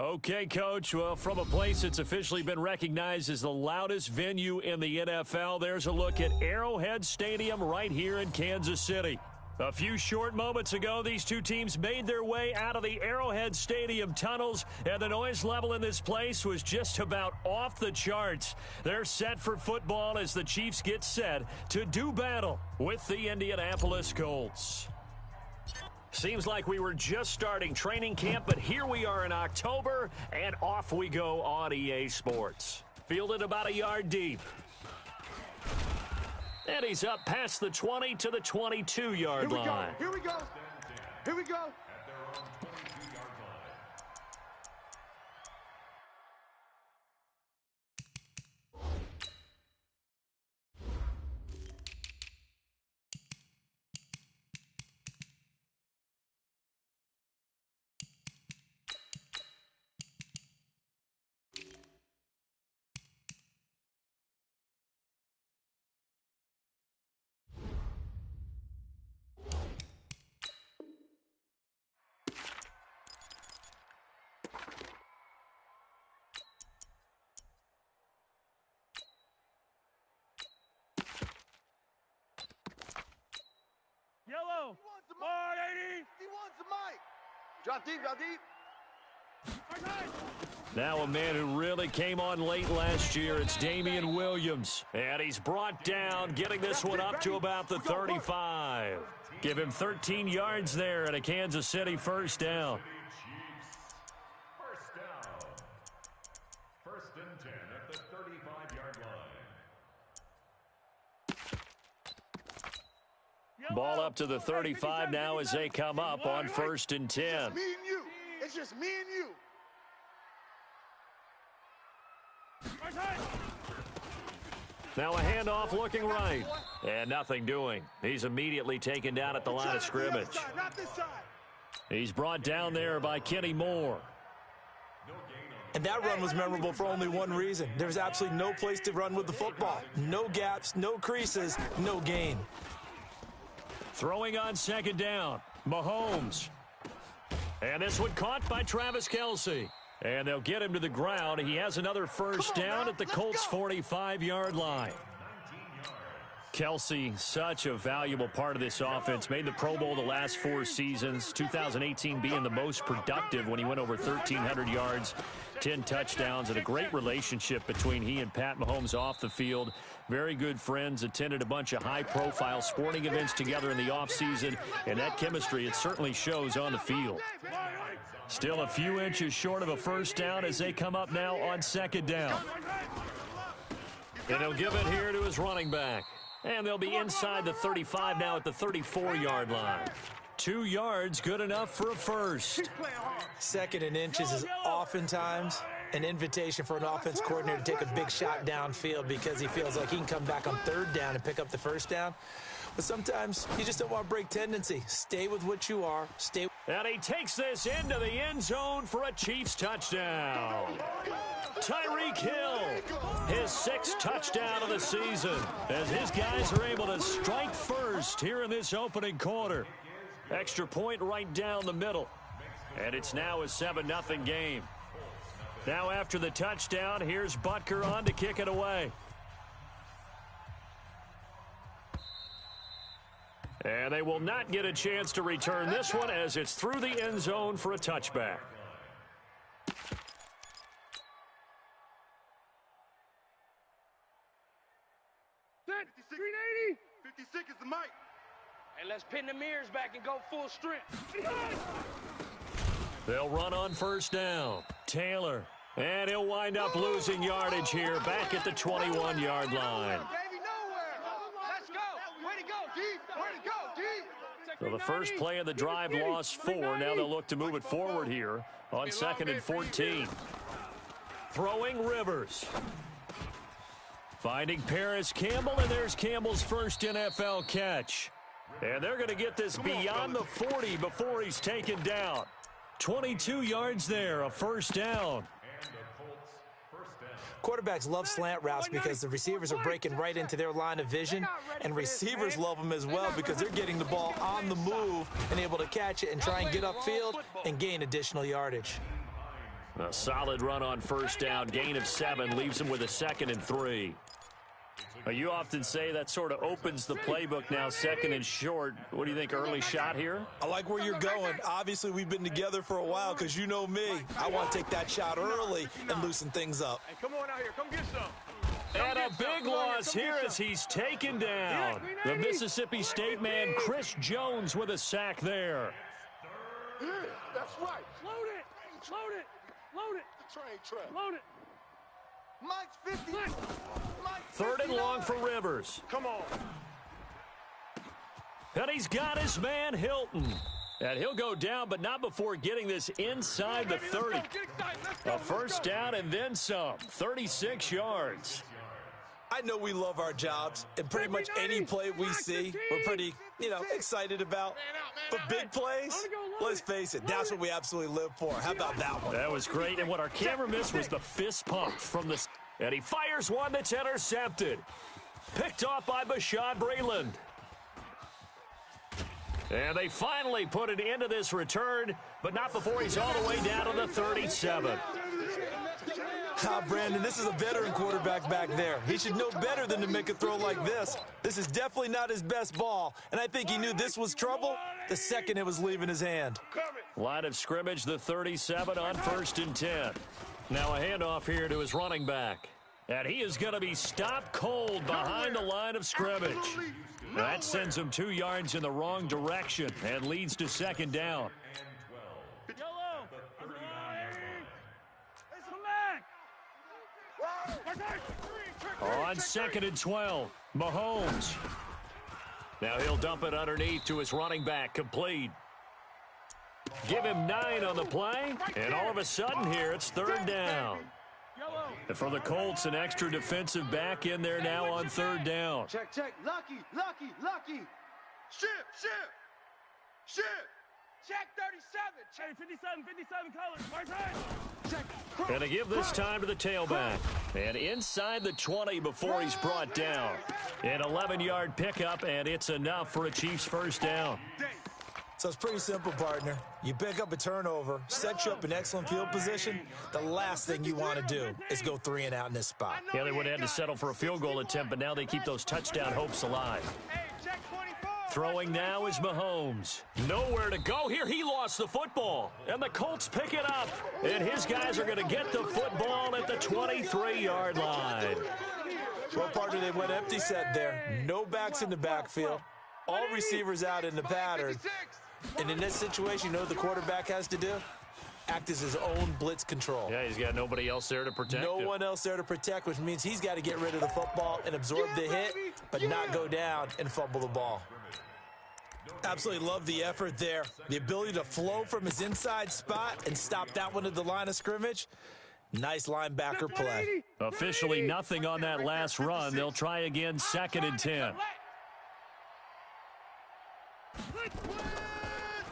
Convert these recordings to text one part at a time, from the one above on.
Okay, Coach. Well, from a place that's officially been recognized as the loudest venue in the NFL, there's a look at Arrowhead Stadium right here in Kansas City. A few short moments ago, these two teams made their way out of the Arrowhead Stadium tunnels, and the noise level in this place was just about off the charts. They're set for football as the Chiefs get set to do battle with the Indianapolis Colts. Seems like we were just starting training camp, but here we are in October, and off we go on EA Sports. Fielded about a yard deep. And he's up past the 20 to the 22-yard line. Here we go. Here we go. Yellow. 180. He wants the mic. Drop deep, drop deep. Now a man who really came on late last year, it's Damian Williams. And he's brought down, getting this one up to about the 35. Give him 13 yards there and a Kansas City first down. First and 10 at the 35-yard line. Ball up to the 35 now as they come up on first and 10. It's just me and you. It's just me and you. Now a handoff looking right. And nothing doing. He's immediately taken down at the line of scrimmage. He's brought down there by Kenny Moore. And that run was memorable for only one reason. There was absolutely no place to run with the football. No gaps, no creases, no gain. Throwing on second down, Mahomes. And this one caught by Travis Kelce. And they'll get him to the ground. He has another first down at the Colts' 45-yard line. Kelce, such a valuable part of this offense. Made the Pro Bowl the last 4 seasons. 2018 being the most productive when he went over 1,300 yards, 10 touchdowns, and a great relationship between he and Pat Mahomes off the field. Very good friends, attended a bunch of high-profile sporting events together in the offseason, and that chemistry, it certainly shows on the field. Still a few inches short of a first down as they come up now on second down. And he'll give it here to his running back. And they'll be inside the 35 now at the 34-yard line. 2 yards, good enough for a first. Second and inches is oftentimes an invitation for an offense coordinator to take a big shot downfield because he feels like he can come back on third down and pick up the first down. But sometimes you just don't want to break tendency. Stay with what you are. And he takes this into the end zone for a Chiefs touchdown. Tyreek Hill, his 6th touchdown of the season, as his guys are able to strike first here in this opening quarter. Extra point right down the middle. And it's now a 7-0 game. Now after the touchdown, here's Butker on to kick it away. And they will not get a chance to return this one as it's through the end zone for a touchback. Set. 380. 56 is the mic. And let's pin the mirrors back and go full strength. They'll run on first down. Taylor. And he'll wind up losing yardage here back at the 21-yard line. So the first play of the drive lost 4. Now they'll look to move it forward here on 2nd and 14. Throwing Rivers. Finding Paris Campbell, and there's Campbell's first NFL catch. And they're going to get this beyond the 40 before he's taken down. 22 yards there, a first down. Quarterbacks love slant routes because the receivers are breaking right into their line of vision, and receivers love them as well because they're getting the ball on the move and able to catch it and try and get upfield and gain additional yardage. A solid run on first down. Gain of 7 leaves him with a 2nd and 3. You often say that sort of opens the playbook now, 2nd and short. What do you think, early shot here? I like where you're going. Obviously, we've been together for a while because you know me. I want to take that shot early and loosen things up. Hey, come on out here. Come get some. And a big loss here as he's taken down. The Mississippi State man, Chris Jones, with a sack there. Yeah, that's right. Load it. Load it. Load it. The train track. Load it. Mike's 50. Mike's 3rd and long for Rivers. Come on. And he's got his man, Hilton. And he'll go down, but not before getting this inside the 30. A first down and then some. 36 yards. I know we love our jobs, and pretty much any play we see, we're pretty, excited about. But big plays, let's face it, that's what we absolutely live for. How about that one? That was great, and what our camera missed was the fist pump from the... And he fires one that's intercepted. Picked off by Bashaud Breeland. And they finally put an end to this return, but not before he's all the way down to the 37. Brandon, this is a veteran quarterback back there. He should know better than to make a throw like this. This is definitely not his best ball, and I think he knew this was trouble the second it was leaving his hand. Line of scrimmage, the 37 on 1st and 10. Now a handoff here to his running back. And he is going to be stopped cold behind the line of scrimmage. That sends him 2 yards in the wrong direction and leads to 2nd down. Yellow. Come back. On 2nd and 12, Mahomes. Now he'll dump it underneath to his running back, complete. Give him 9 on the play, and all of a sudden here it's 3rd down. And for the Colts, an extra defensive back in there now on 3rd down. Check. Lucky. Ship. Check 37. Check 57 colors. Check. And they give this time to the tailback. And inside the 20 before he's brought down. An 11-yard pickup, and it's enough for a Chiefs first down. So it's pretty simple, partner. You pick up a turnover, set you up in excellent field position. The last thing you want to do is go 3 and out in this spot. Yeah, they would have had to settle for a field goal attempt, but now they keep those touchdown hopes alive. Throwing now is Mahomes. Nowhere to go here. He lost the football. And the Colts pick it up. And his guys are going to get the football at the 23-yard line. Well, partner, they went empty set there. No backs in the backfield. All receivers out in the pattern. And in this situation, you know what the quarterback has to do? Act as his own blitz control. Yeah, he's got nobody else there to protect him. No one else there to protect, which means he's got to get rid of the football and absorb the hit, but not go down and fumble the ball. Absolutely love the effort there. The ability to flow from his inside spot and stop that one at the line of scrimmage. Nice linebacker play. Officially nothing on that last run. They'll try again, 2nd and 10.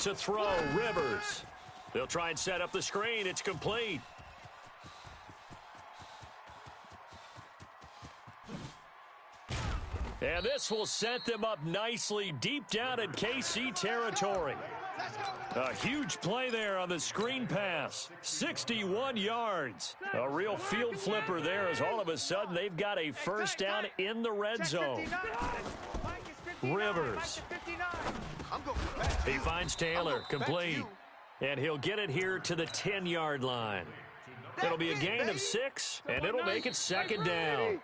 To throw, Rivers. They'll try and set up the screen. It's complete. And this will set them up nicely deep down in KC territory. A huge play there on the screen pass. 61 yards. A real field flipper there as all of a sudden they've got a first down in the red zone. Rivers. He finds Taylor, complete. And he'll get it here to the 10-yard line. It'll be a gain of 6, and it'll make it 2nd down.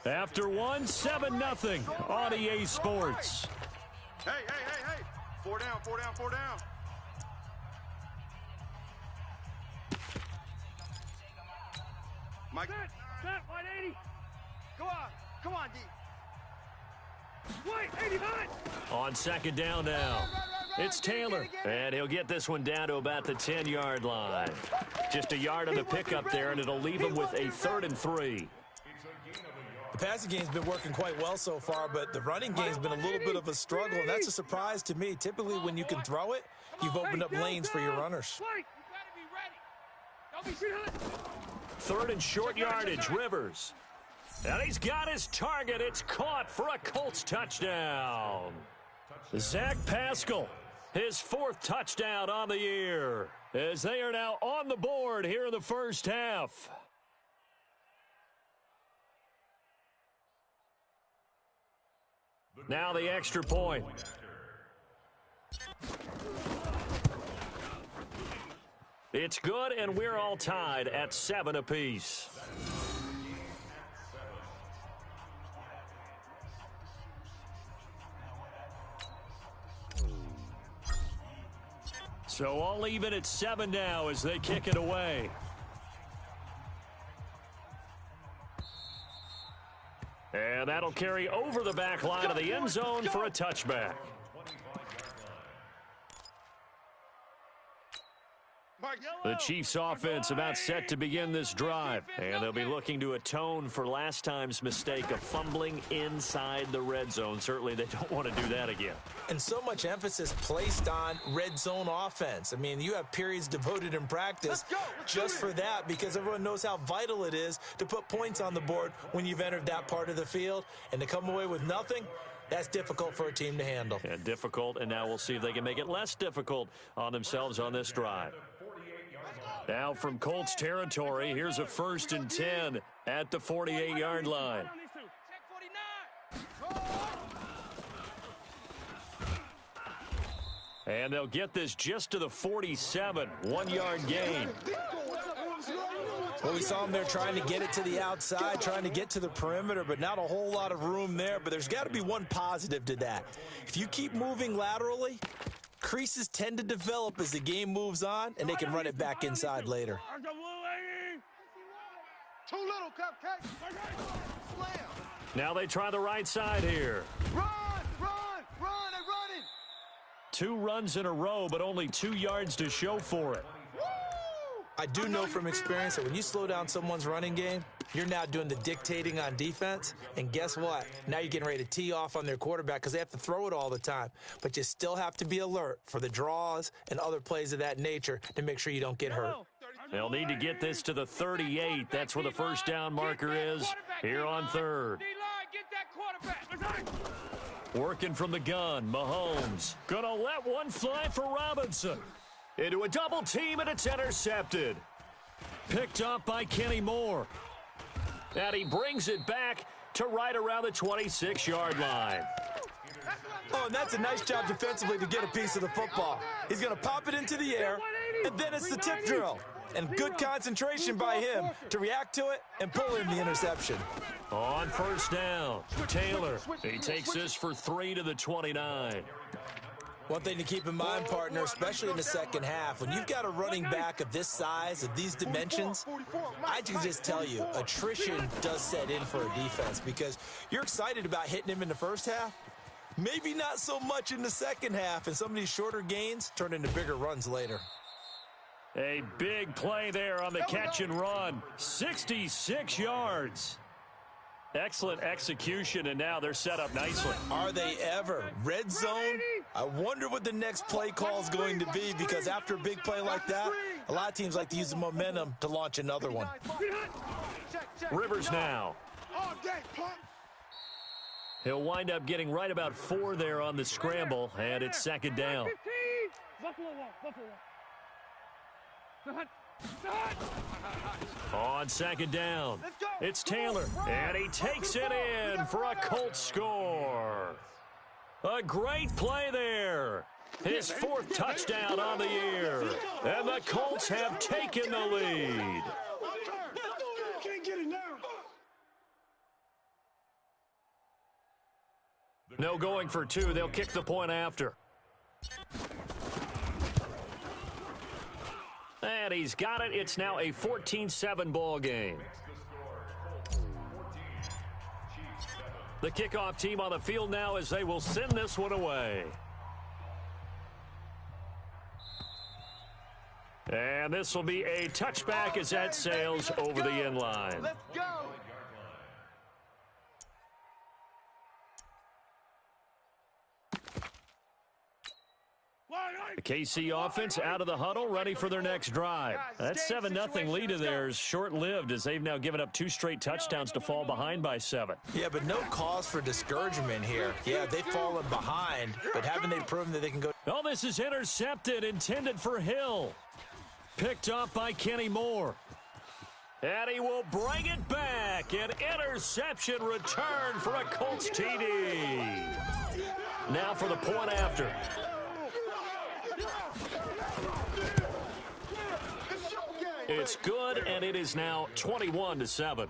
After 1, 7-0 on EA Sports. Hey. 4 down. Mike. Set, 180. Come on, D. Wait, 89. On 2nd down now. It's Taylor, and he'll get this one down to about the 10-yard line. Just a yard on the pickup there, and it'll leave him with a 3rd and 3. The passing game's been working quite well so far, but the running game's been a little bit of a struggle, and that's a surprise to me. Typically, when you can throw it, you've opened up lanes for your runners. Don't be shooting. 3rd and short yardage, Rivers. And he's got his target. It's caught for a Colts touchdown. Zach Pascal His 4th touchdown on the year, as they are now on the board here in the first half. Now the extra point. It's good, and we're all tied at 7 apiece. So all even at 7 now as they kick it away. And that'll carry over the back line of the end zone for a touchback. The Chiefs offense about set to begin this drive, and they'll be looking to atone for last time's mistake of fumbling inside the red zone. Certainly they don't want to do that again. And so much emphasis placed on red zone offense. I mean, you have periods devoted in practice just for that, because everyone knows how vital it is to put points on the board when you've entered that part of the field. And to come away with nothing, that's difficult for a team to handle. And difficult, and now we'll see if they can make it less difficult on themselves on this drive. Now from Colts territory, here's a 1st and 10 at the 48-yard line. And they'll get this just to the 47, 1-yard gain. Well, we saw them there trying to get it to the outside, trying to get to the perimeter, but not a whole lot of room there. But there's got to be one positive to that. If you keep moving laterally, creases tend to develop as the game moves on, and they can run it back inside later. Too little, Cupcake. Slam. Now they try the right side here. Run, they're running. 2 runs in a row, but only 2 yards to show for it. I do know from experience that when you slow down someone's running game, you're now doing the dictating on defense. And guess what? Now you're getting ready to tee off on their quarterback because they have to throw it all the time. But you still have to be alert for the draws and other plays of that nature to make sure you don't get hurt. They'll need to get this to the 38. That's where the first down marker is here on 3rd. Working from the gun, Mahomes. Gonna let one fly for Robinson. Into a double team, and it's intercepted. Picked up by Kenny Moore. And he brings it back to right around the 26-yard line. Oh, and that's a nice job defensively to get a piece of the football. He's going to pop it into the air, and then it's the tip drill. And good concentration by him to react to it and pull in the interception. On first down, Taylor. He takes this for 3 to the 29. One thing to keep in mind, partner, especially in the second half, when you've got a running back of this size, of these dimensions, I can just tell you, attrition does set in for a defense because you're excited about hitting him in the first half. Maybe not so much in the second half, and some of these shorter gains turn into bigger runs later. A big play there on the catch and run. 66 yards. Excellent execution, and now they're set up nicely. Are they ever? Red zone? I wonder what the next play call is going to be, because after a big play like that, a lot of teams like to use the momentum to launch another one. Rivers now. He'll wind up getting right about 4 there on the scramble, and it's 2nd down. On 2nd down, it's Taylor, and he takes it in for a Colts score. A great play there. His 4th touchdown on the year, and the Colts have taken the lead. No going for 2. They'll kick the point after. And he's got it. It's now a 14-7 ball game. The kickoff team on the field now as they will send this one away. And this will be a touchback as that sails over the end line. Let's go. The KC offense out of the huddle, ready for their next drive. That 7-0 lead of theirs short-lived as they've now given up 2 straight touchdowns to fall behind by 7. Yeah, but no cause for discouragement here. Yeah, they've fallen behind, but haven't they proven that they can go? Oh, this is intercepted, intended for Hill. Picked off by Kenny Moore. And he will bring it back. An interception return for a Colts TD. Now for the point after. It's good, and it is now 21-7.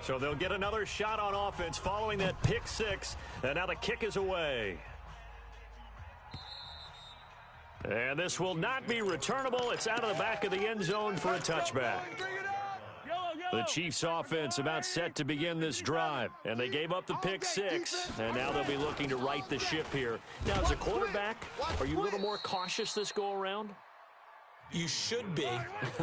So they'll get another shot on offense following that pick 6, and now the kick is away. And this will not be returnable. It's out of the back of the end zone for a touchback. The Chiefs offense about set to begin this drive, and they gave up the pick 6, and now they'll be looking to right the ship here. Now, as a quarterback, are you a little more cautious this go around? You should be,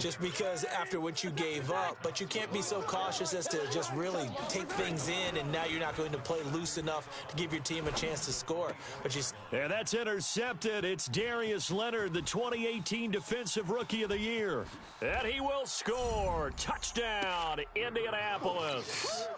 just because after what you gave up, but you can't be so cautious as to just really take things in, and now you're not going to play loose enough to give your team a chance to score. But and that's intercepted. It's Darius Leonard, the 2018 Defensive Rookie of the Year. And he will score. Touchdown, Indianapolis.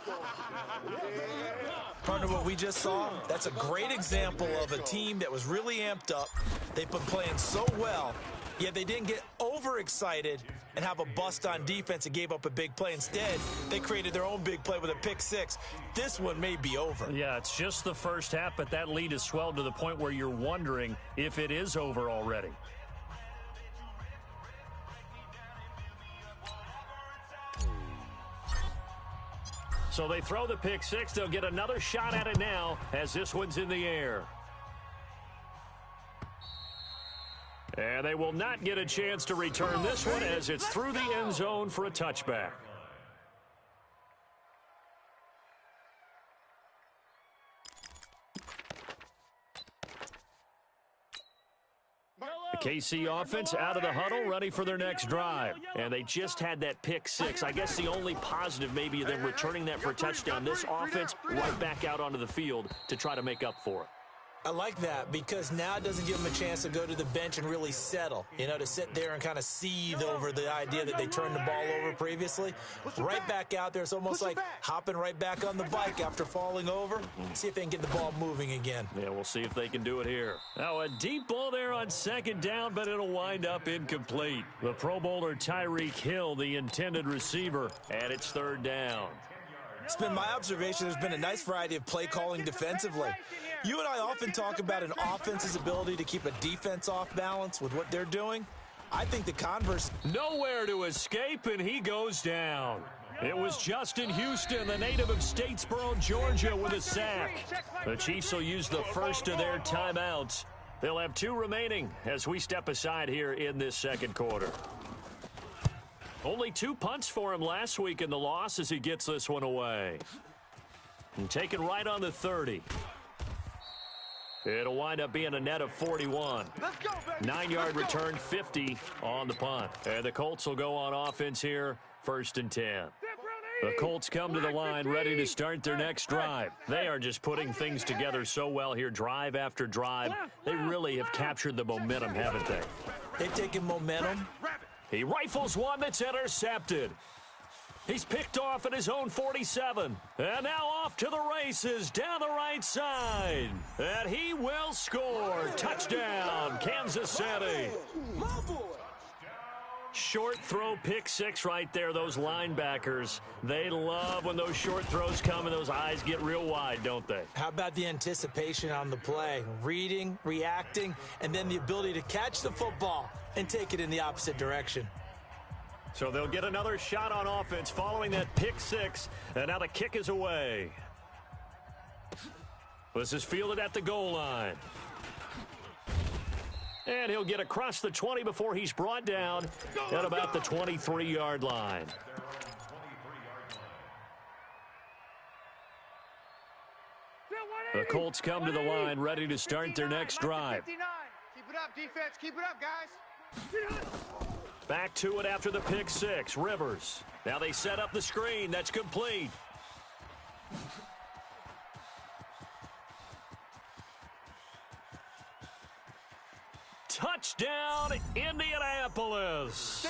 Partner, what we just saw, that's a great example of a team that was really amped up. They've been playing so well. Yet they didn't get overexcited and have a bust on defense and gave up a big play. Instead, they created their own big play with a pick 6. This one may be over. Yeah, it's just the first half, but that lead has swelled to the point where you're wondering if it is over already. So they throw the pick 6. They'll get another shot at it now as this one's in the air. And they will not get a chance to return this one as it's through the end zone for a touchback. The KC offense out of the huddle, ready for their next drive. And they just had that pick 6. I guess the only positive maybe them returning that for a touchdown. This offense right back out onto the field to try to make up for it. I like that because now it doesn't give them a chance to go to the bench and really settle, to sit there and kind of seethe over the idea that they turned the ball over previously. Right back out there. It's almost like hopping right back on the bike after falling over. See if they can get the ball moving again. Yeah, we'll see if they can do it here. Now, a deep ball there on second down, but it'll wind up incomplete. The Pro Bowler Tyreek Hill, the intended receiver, and it's third down. It's been my observation there's been a nice variety of play calling defensively. You and I often talk about an offense's ability to keep a defense off balance with what they're doing. I think the converse. Nowhere to escape, and he goes down. It was Justin Houston, the native of Statesboro, Georgia, with a sack. The Chiefs will use the first of their timeouts. They'll have 2 remaining as we step aside here in this second quarter. Only 2 punts for him last week in the loss as he gets this one away. And taken right on the 30. It'll wind up being a net of 41. 9-yard return, 50 on the punt. And the Colts will go on offense here, 1st and 10. The Colts come to the line ready to start their next drive. They are just putting things together so well here, drive after drive. They really have captured the momentum, haven't they? They've taken momentum. He rifles one that's intercepted. He's picked off at his own 47. And now off to the races down the right side. And he will score. Touchdown, Kansas City. Short throw, pick 6 right there. Those linebackers, they love when those short throws come and those eyes get real wide, don't they? How about the anticipation on the play? Reading, reacting, and then the ability to catch the football and take it in the opposite direction. So they'll get another shot on offense following that pick 6, and now the kick is away. This is fielded at the goal line. And he'll get across the 20 before he's brought down at about the 23-yard line. The Colts come to the line ready to start their next drive. Keep it up, defense. Keep it up, guys. Back to it after the pick 6. Rivers. Now they set up the screen. That's complete. goes.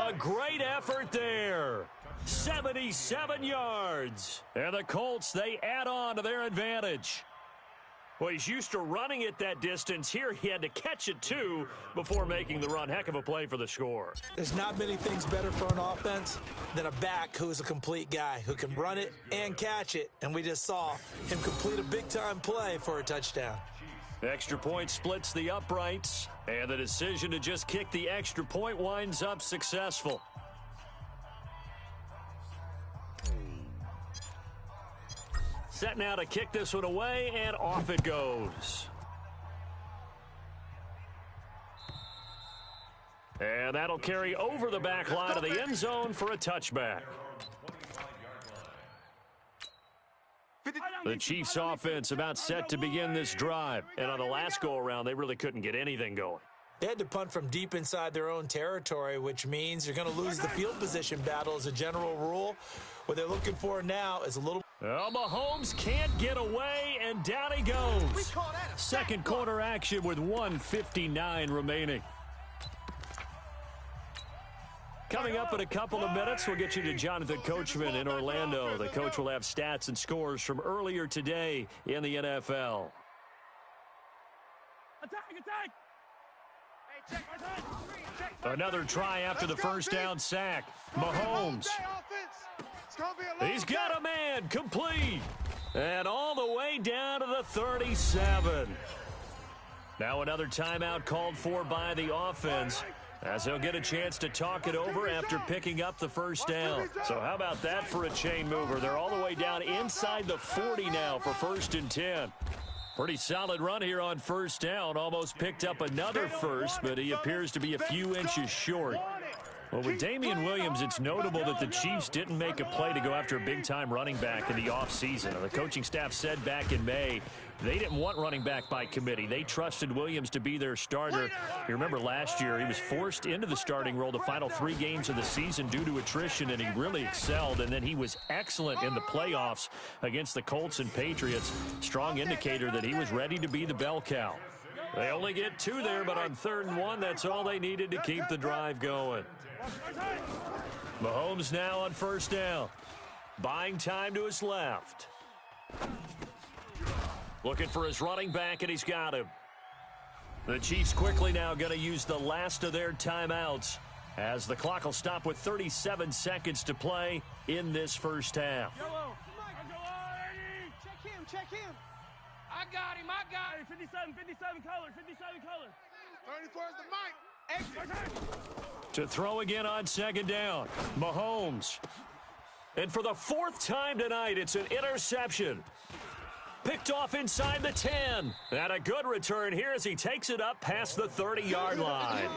A great effort there. 77 yards. And the Colts, they add on to their advantage. Well, he's used to running it that distance. Here he had to catch it, too, before making the run. Heck of a play for the score. There's not many things better for an offense than a back who is a complete guy, who can run it and catch it. And we just saw him complete a big-time play for a touchdown. Extra point splits the uprights, and the decision to just kick the extra point winds up successful. Set now to kick this one away, and off it goes. And that'll carry over the back line of the end zone for a touchback. The Chiefs' offense about set to begin this drive. And on the last go-around, they really couldn't get anything going. They had to punt from deep inside their own territory, which means you're going to lose the field position battle as a general rule. What they're looking for now is a little... Mahomes can't get away, and down he goes. Second quarter action with 1:59 remaining. Coming up in a couple of minutes, we'll get you to Jonathan Coachman in Orlando. The coach will have stats and scores from earlier today in the NFL. Another try after the first down sack. Mahomes. He's got a man, complete. And all the way down to the 37. Now another timeout called for by the offense, as he'll get a chance to talk it over after picking up the first down. So how about that for a chain mover? They're all the way down inside the 40 now for 1st and 10. Pretty solid run here on first down. Almost picked up another first, but he appears to be a few inches short. Well, with Damian Williams, it's notable that the Chiefs didn't make a play to go after a big-time running back in the offseason. The coaching staff said back in May they didn't want running back by committee. They trusted Williams to be their starter. You remember last year he was forced into the starting role the final 3 games of the season due to attrition, and he really excelled. And then he was excellent in the playoffs against the Colts and Patriots. Strong indicator that he was ready to be the bell cow. They only get 2 there, but on 3rd and 1, that's all they needed to keep the drive going. Mahomes now on first down. Buying time to his left. Looking for his running back, and he's got him. The Chiefs quickly now going to use the last of their timeouts, as the clock will stop with 37 seconds to play in this first half. Check him. I got him. 57 color. 34 is the mic. To throw again on second down. Mahomes. And for the 4th time tonight, it's an interception. Picked off inside the 10. And a good return here as he takes it up past the 30-yard line.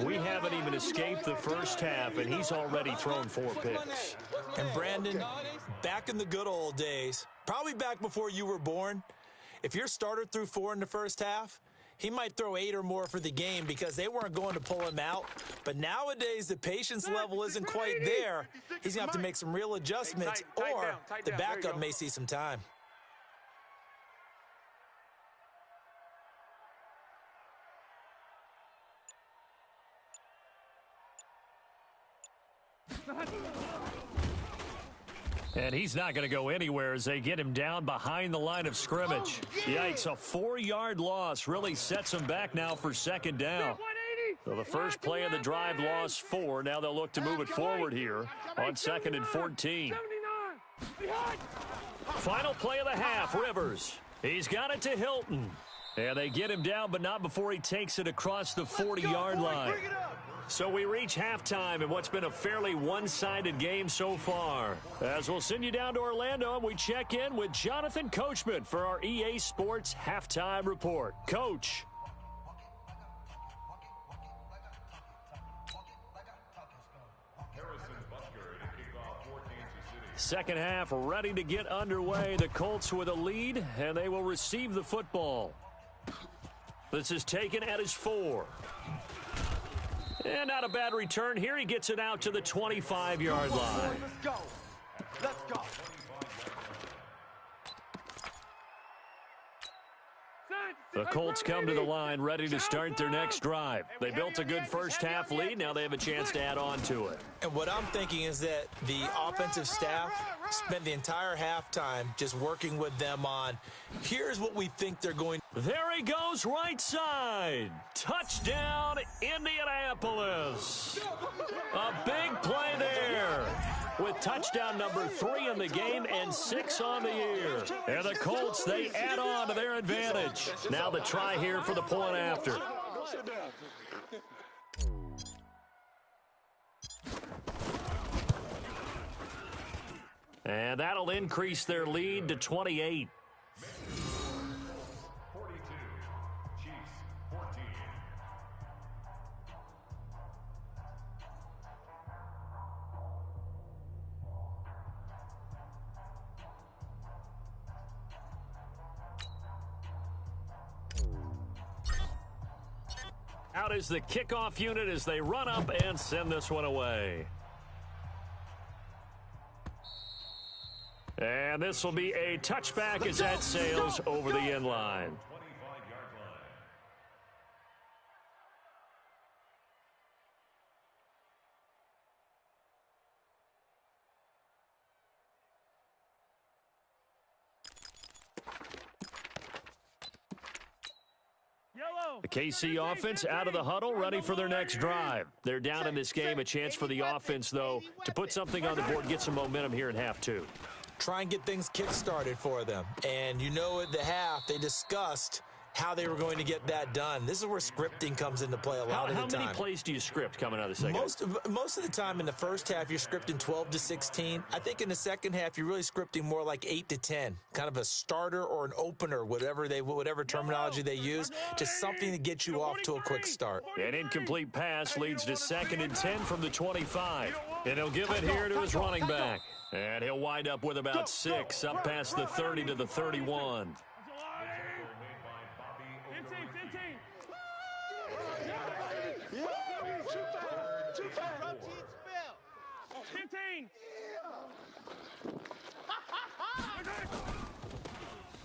We haven't even escaped the first half, and he's already thrown 4 picks. And Brandon, back in the good old days, probably back before you were born, if your starter threw 4 in the first half, he might throw 8 or more for the game because they weren't going to pull him out. But nowadays, the patience level isn't quite there. He's going to have to make some real adjustments, or the backup may see some time. And he's not going to go anywhere as they get him down behind the line of scrimmage. Yikes, a 4-yard loss really sets him back now for second down. So the first play of the drive lost 4. Now they'll look to move it forward here on 2nd and 14. Final play of the half, Rivers. He's got it to Hilton. And they get him down, but not before he takes it across the 40-yard line. So we reach halftime in what's been a fairly one-sided game so far. As we'll send you down to Orlando, and we check in with Jonathan Coachman for our EA Sports Halftime Report. Coach. Second half ready to get underway. The Colts with a lead, and they will receive the football. This is taken at his 4. And not a bad return here. He gets it out to the 25-yard line. Let's go. The Colts come to the line ready to start their next drive. They built a good first-half lead. Now they have a chance to add on to it. And what I'm thinking is that the offensive staff spent the entire halftime just working with them on, here's what we think they're going to do. There he goes, right side. Touchdown, Indianapolis. A big play there with touchdown number 3 in the game and 6 on the year. And the Colts, they add on to their advantage. Now the try here for the point after. And that'll increase their lead to 28. 42, Chiefs 14. Out is the kickoff unit as they run up and send this one away. And this will be a touchback as that sails over the end line. 25-yard line. Yellow. The KC offense out of the huddle, ready for their next drive. They're down in this game. A chance for the offense, though, to put something on the board, get some momentum here in half 2. Try and get things kick-started for them. And you know at the half, they discussed how they were going to get that done. This is where scripting comes into play a lot of the time. How many plays do you script coming out of the second? Most of the time in the first half, you're scripting 12 to 16. I think in the second half, you're really scripting more like 8 to 10, kind of a starter or an opener, whatever terminology they use, just something to get you off to a quick start. An incomplete pass leads to 2nd and 10 from the 25. And he'll give it here to his running back. And he'll wind up with about 6, up past the 30 to the 31. 15.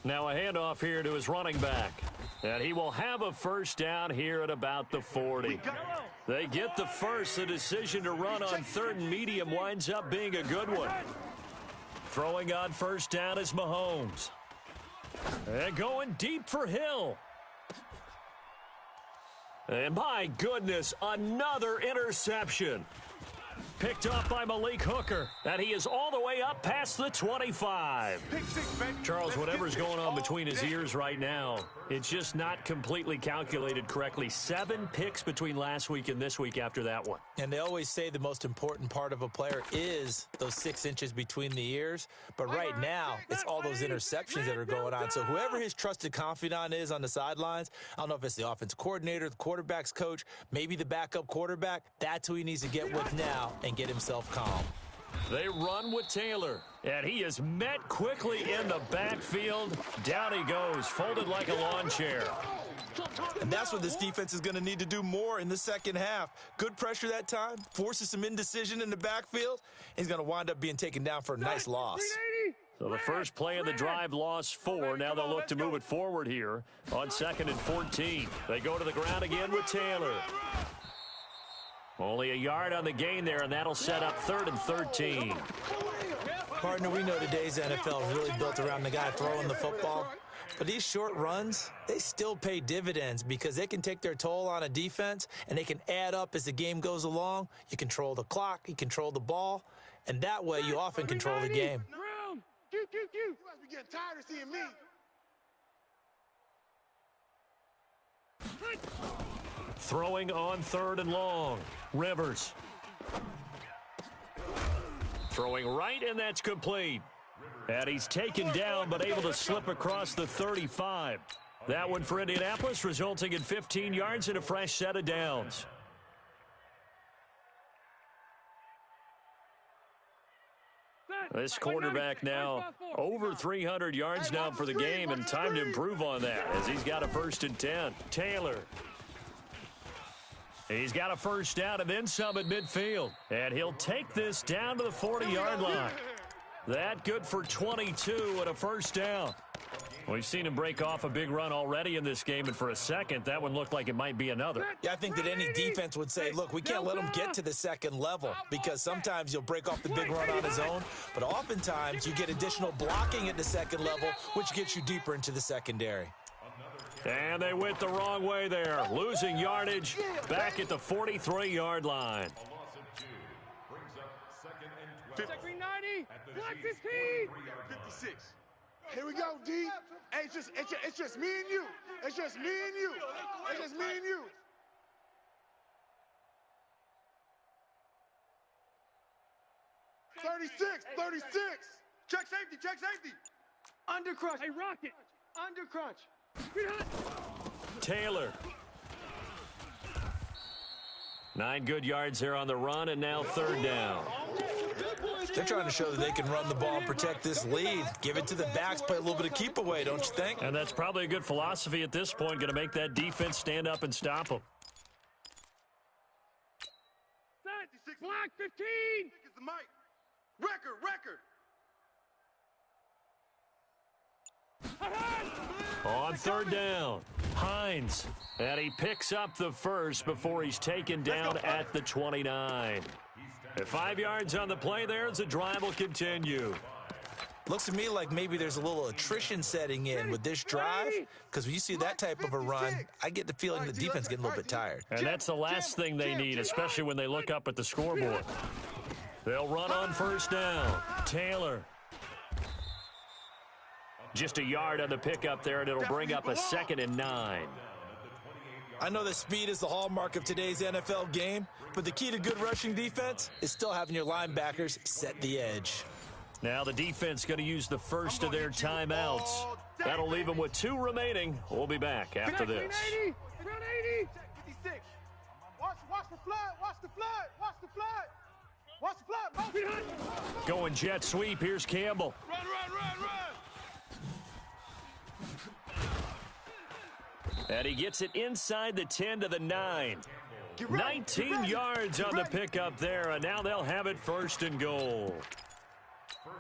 Now a handoff here to his running back. And he will have a first down here at about the 40. They get the first. The decision to run on 3rd and medium winds up being a good one. Throwing on first down is Mahomes. And going deep for Hill. And my goodness, another interception. Picked up by Malik Hooker. And he is all the way up past the 25. Charles, whatever's going on between his ears right now, it's just not completely calculated correctly. 7 picks between last week and this week after that one. And they always say the most important part of a player is those 6 inches between the ears. But right now, it's all those interceptions that are going on. So whoever his trusted confidant is on the sidelines, I don't know if it's the offensive coordinator, the quarterback's coach, maybe the backup quarterback, that's who he needs to get with now and get himself calm. They run with Taylor, and he is met quickly in the backfield. Down he goes, folded like a lawn chair. And that's what this defense is going to need to do more in the second half. Good pressure that time, forces some indecision in the backfield. He's going to wind up being taken down for a nice loss. So the first play of the drive lost 4. Now they'll look to move it forward here on 2nd and 14. They go to the ground again with Taylor. Only a yard on the gain there, and that'll set up 3rd and 13. Partner, we know today's NFL is really built around the guy throwing the football. But these short runs, they still pay dividends because they can take their toll on a defense, and they can add up as the game goes along. You control the clock, you control the ball, and that way you often control the game. You must be getting tired of seeing me. Throwing on 3rd and long. Rivers. Throwing right, and that's complete. And he's taken down, but able to slip across the 35. That one for Indianapolis, resulting in 15 yards and a fresh set of downs. This quarterback now over 300 yards now for the game, and time to improve on that as he's got a 1st and 10. Taylor. He's got a first down and then some at midfield. And he'll take this down to the 40-yard line. That good for 22 and a first down. Well, we've seen him break off a big run already in this game, and for a second, that one looked like it might be another. Yeah, I think that any defense would say, look, we can't let him get to the second level because sometimes he'll break off the big run on his own, but oftentimes you get additional blocking at the second level, which gets you deeper into the secondary. And they went the wrong way there, losing yardage back at the 43-yard line. A loss of 2 brings up 2nd and 12. Check 90. Black 15. 56. Here we go, D. Hey, it's just me and you. It's just me and you. It's just me and you. $36. Check safety. Under crunch. Hey, Rocket. Under crunch. Taylor. 9 good yards here on the run, and now 3rd down. They're trying to show that they can run the ball and protect this lead. Give it to the backs, play a little bit of keep away, don't you think? And that's probably a good philosophy at this point, going to make that defense stand up and stop them. Black 15. Is the mic. Record. On 3rd down, Hines. And he picks up the first before he's taken down at the 29. At 5 yards on the play there as the drive will continue. Looks to me like maybe there's a little attrition setting in with this drive, because when you see that type of a run, I get the feeling the defense getting a little bit tired. And that's the last thing they need, especially when they look up at the scoreboard. They'll run on 1st down. Taylor. Just a yard on the pickup there, and it'll bring up a 2nd and 9. I know that speed is the hallmark of today's NFL game, but the key to good rushing defense is still having your linebackers set the edge. Now the defense going to use the first of their timeouts. That'll leave them with 2 remaining. We'll be back after this. Around 80. 56. Watch the flood. Going jet sweep. Here's Campbell. Run. And he gets it inside the 10 to the 9. 19 yards on the pickup there, and now they'll have it 1st and goal.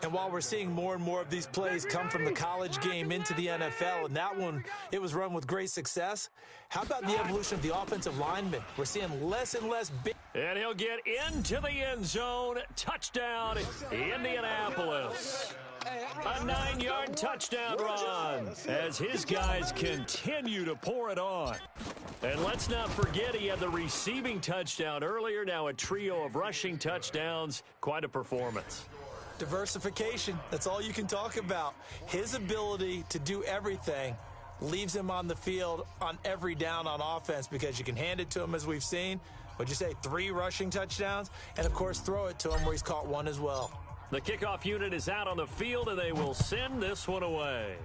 And while we're seeing more and more of these plays come from the college game into the NFL, and that one, it was run with great success, how about the evolution of the offensive linemen? We're seeing less and less big. And he'll get into the end zone. Touchdown, Indianapolis. A 9-yard touchdown run as his guys continue to pour it on. And let's not forget he had the receiving touchdown earlier. Now a trio of rushing touchdowns. Quite a performance. Diversification, that's all you can talk about. His ability to do everything leaves him on the field on every down on offense because you can hand it to him, as we've seen. What'd you say, 3 rushing touchdowns? And, of course, throw it to him where he's caught 1 as well. The kickoff unit is out on the field, and they will send this one away.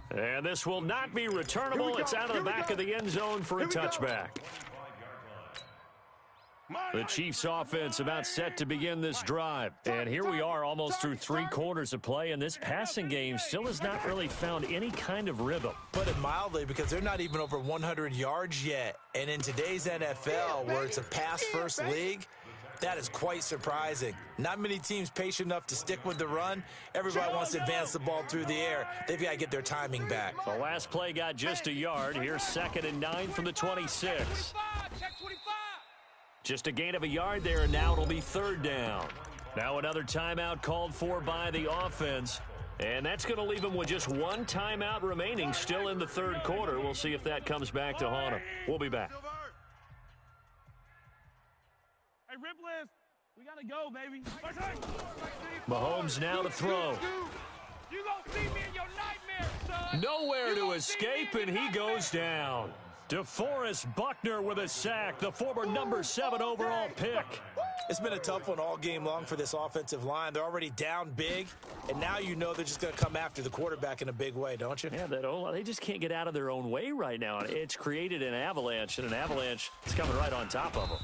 And this will not be returnable. It's out of the back of the end zone for a touchback. The Chiefs offense about set to begin this drive. And here we are almost through 3 quarters of play, and this passing game still has not really found any kind of rhythm. Put it mildly, because they're not even over 100 yards yet. And in today's NFL, where it's a pass-first league, that is quite surprising. Not many teams patient enough to stick with the run. Everybody wants to advance the ball through the air. They've got to get their timing back. The last play got just a yard. Here's 2nd and 9 from the 26. Just a gain of a yard there, and now it'll be 3rd down. Now another timeout called for by the offense. And that's going to leave them with just 1 timeout remaining still in the 3rd quarter. We'll see if that comes back to haunt them. We'll be back. Hey, rip list. We got to go, baby. Mahomes now to throw. You gonna see me in your nightmares, son. Nowhere to escape, and he goes down. DeForest Buckner with a sack, the former number 7 overall pick. It's been a tough one all game long for this offensive line. They're already down big, and now you know they're just going to come after the quarterback in a big way, don't you? Yeah, they just can't get out of their own way right now. It's created an avalanche, and an avalanche is coming right on top of them.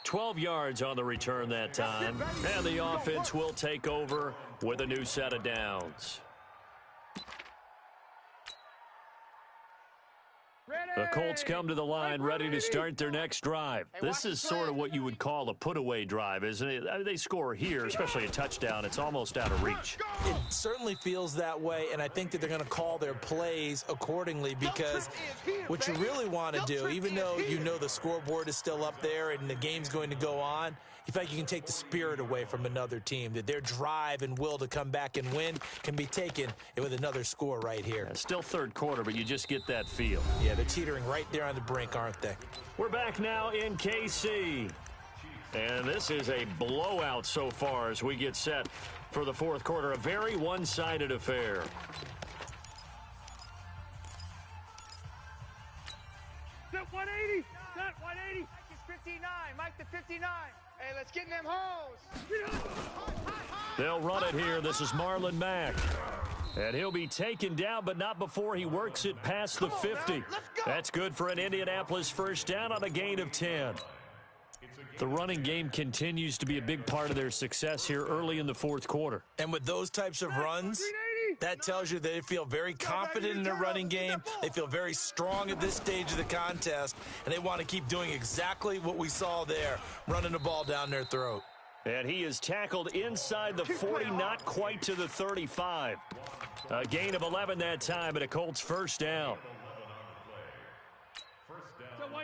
12 yards on the return that time, and the offense will take over with a new set of downs. The The Colts come to the line ready to start their next drive. This is sort of what you would call a put-away drive, isn't it? I mean, they score here, especially a touchdown. It's almost out of reach. It certainly feels that way, and I think that they're going to call their plays accordingly because what you really want to do, even though you know the scoreboard is still up there and the game's going to go on, you feel like you can take the spirit away from another team, that their drive and will to come back and win can be taken with another score right here. Yeah, still third quarter, but you just get that feel. Yeah, they're teetering right there on the brink, aren't they? We're back now in KC. And this is a blowout so far as we get set for the fourth quarter. A very one-sided affair. Set 180. Set 180. Mike is 59. Mike to 59. Hey, let's get in them holes. They'll run it here. This is Marlon Mack. And he'll be taken down, but not before he works it past the 50. That's good for an Indianapolis first down on a gain of 10. The running game continues to be a big part of their success here early in the fourth quarter. And with those types of runs, that tells you they feel very confident in their running game. They feel very strong at this stage of the contest, and they want to keep doing exactly what we saw there, running the ball down their throat. And he is tackled inside the 40, not quite to the 35. A gain of 11 that time, and a Colts first down.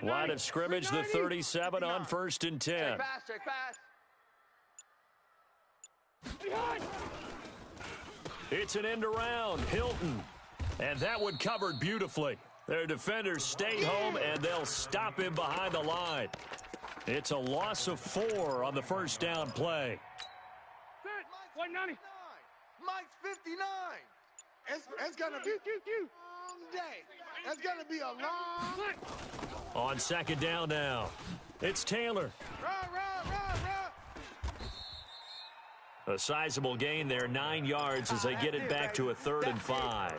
Line of scrimmage, the 37 on 1st and 10. Check pass. It's an end around. Hilton. And that one covered beautifully. Their defenders stay home, and they'll stop him behind the line. It's a loss of 4 on the first down play. 190. Mike's 59. It's going to be a long day. It's going to be a long. On second down now, it's Taylor. A sizable gain there, 9 yards as they get it back to a 3rd and 5.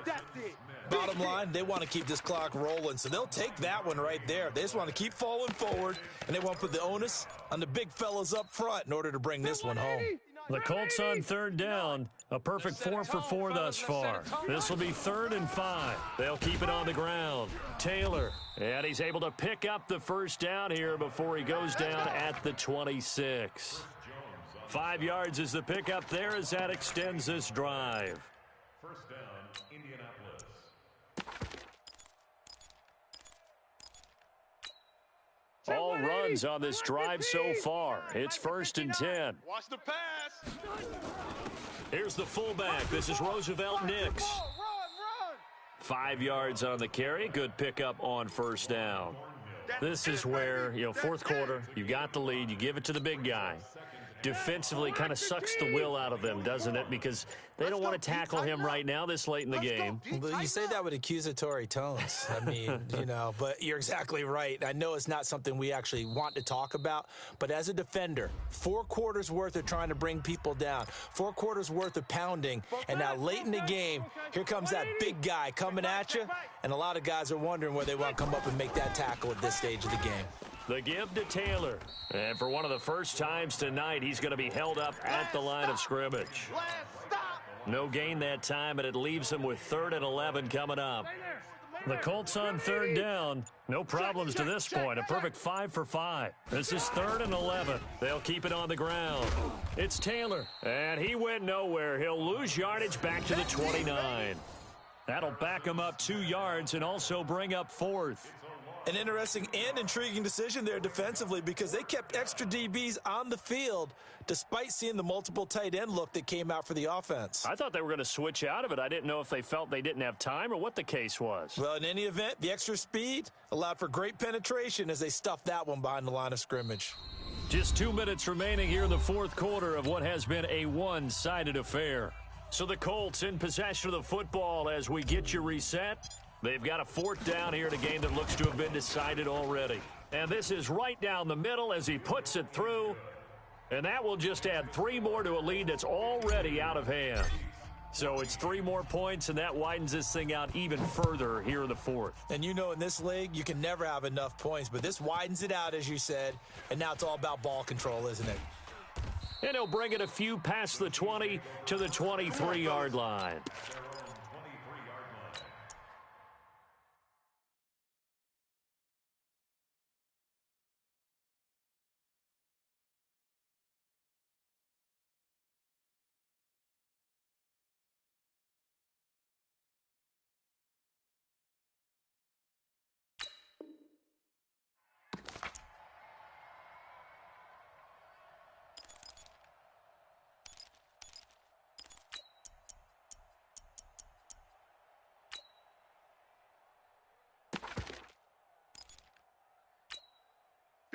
Bottom line, they want to keep this clock rolling, so they'll take that one right there. They just want to keep falling forward, and they want to put the onus on the big fellas up front in order to bring this one home. The Colts on 3rd down, a perfect 4 for 4 thus far. This will be 3rd and 5. They'll keep it on the ground. Taylor, and he's able to pick up the first down here before he goes down at the 26. 5 yards is the pickup there as that extends this drive. First down, Indianapolis. All runs on this drive so far. It's 1st and 10. Watch the pass. Here's the fullback. This is Roosevelt Nix. 5 yards on the carry. Good pickup on first down. This is where, fourth quarter, you got the lead. You give it to the big guy. Defensively kind of sucks the will out of them, doesn't it? Because they don't want to tackle him right now this late in the game. Well, you say that with accusatory tones. I mean, but you're exactly right. I know it's not something we actually want to talk about, but as a defender, 4 quarters worth of trying to bring people down, 4 quarters worth of pounding, and now late in the game, here comes that big guy coming at you, and a lot of guys are wondering where they want to come up and make that tackle at this stage of the game. The give to Taylor. And for one of the first times tonight, he's going to be held up at the line of scrimmage. No gain that time, and it leaves him with 3rd and 11 coming up. The Colts on 3rd down. No problems to this point. A perfect 5 for 5. This is 3rd and 11. They'll keep it on the ground. It's Taylor. And he went nowhere. He'll lose yardage back to the 29. That'll back him up 2 yards and also bring up 4th. An interesting and intriguing decision there defensively because they kept extra DBs on the field despite seeing the multiple tight end look that came out for the offense. I thought they were going to switch out of it. I didn't know if they felt they didn't have time or what the case was. Well, in any event, the extra speed allowed for great penetration as they stuffed that one behind the line of scrimmage. Just 2 minutes remaining here in the fourth quarter of what has been a one-sided affair. So the Colts in possession of the football as we get you reset. They've got a 4th down here in a game that looks to have been decided already. And this is right down the middle as he puts it through. And that will just add 3 more to a lead that's already out of hand. So it's 3 more points, and that widens this thing out even further here in the fourth. And in this league, you can never have enough points. But this widens it out, as you said. And now it's all about ball control, isn't it? And he'll bring it a few past the 20 to the 23-yard line.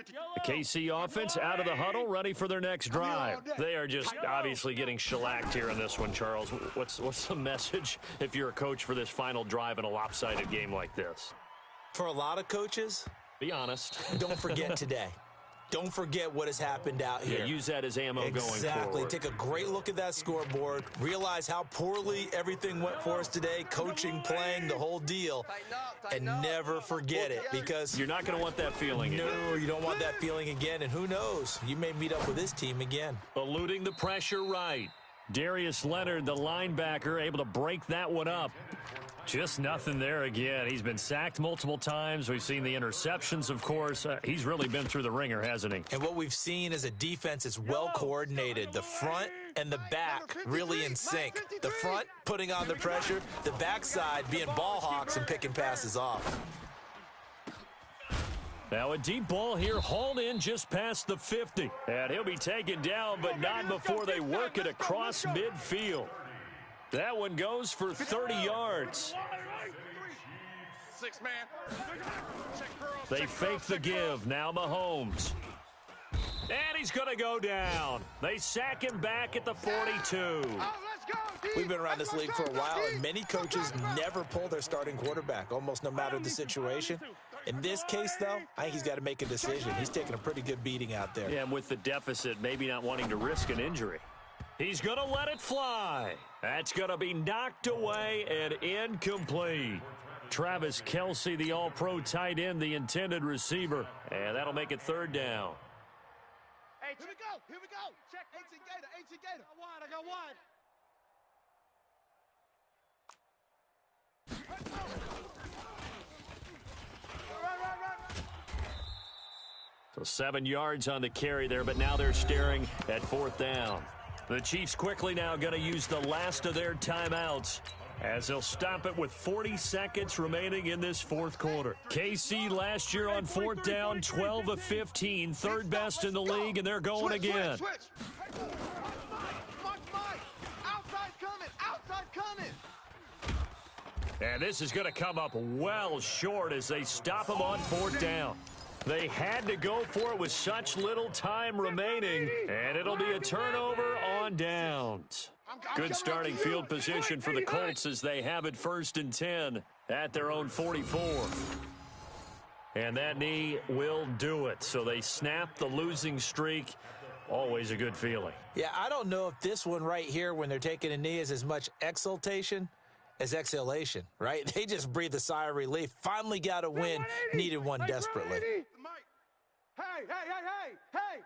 The KC offense out of the huddle, ready for their next drive. They are just obviously getting shellacked here in this one, Charles. What's the message if you're a coach for this final drive in a lopsided game like this? For a lot of coaches, be honest. Don't forget today. Don't forget what has happened out here. Yeah, use that as ammo going forward. Exactly. Take a great look at that scoreboard. Realize how poorly everything went for us today. Coaching, playing, the whole deal. And never forget it, because you're not going to want that feeling again. No, you don't want that feeling again. And who knows? You may meet up with this team again. Eluding the pressure right. Darius Leonard, the linebacker, able to break that one up. Just nothing there again. He's been sacked multiple times. We've seen the interceptions, of course. He's really been through the ringer, hasn't he? And what we've seen is a defense that's well coordinated. The front and the back really in sync. The front putting on the pressure, the backside being ball hawks and picking passes off. Now a deep ball here, hauled in just past the 50. And he'll be taken down, but not before they work it across midfield. That one goes for 30 yards. They fake the give. Now Mahomes. And he's going to go down. They sack him back at the 42. We've been around this league for a while, and many coaches never pull their starting quarterback, almost no matter the situation. In this case, though, I think he's got to make a decision. He's taking a pretty good beating out there. Yeah, and with the deficit, maybe not wanting to risk an injury. He's going to let it fly. That's going to be knocked away and incomplete. Travis Kelce, the all-pro tight end, the intended receiver. And that'll make it third down. Hey, here we go. Here we go. Check 18 Gator. 18 Gator. I got one. So 7 yards on the carry there, but now they're staring at fourth down. The Chiefs quickly now going to use the last of their timeouts as they'll stop it with 40 seconds remaining in this fourth quarter. KC last year on fourth down, 12 of 15, third best in the league, and they're going again. Outside coming. And this is going to come up well short as they stop him on fourth down. They had to go for it with such little time remaining, and it'll be a turnover on downs. Good starting field position for the Colts as they have it 1st and 10 at their own 44. And that knee will do it. So they snap the losing streak. Always a good feeling. Yeah, I don't know if this one right here when they're taking a knee is as much exultation as exhalation, right? They just breathe a sigh of relief. Finally got a win. Needed one desperately. Hey!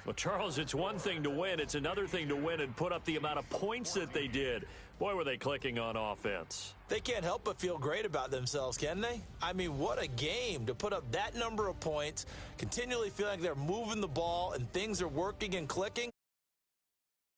Well, Charles, it's one thing to win. It's another thing to win and put up the amount of points that they did. Boy, were they clicking on offense. They can't help but feel great about themselves, can they? I mean, what a game to put up that number of points, continually feeling like they're moving the ball and things are working and clicking.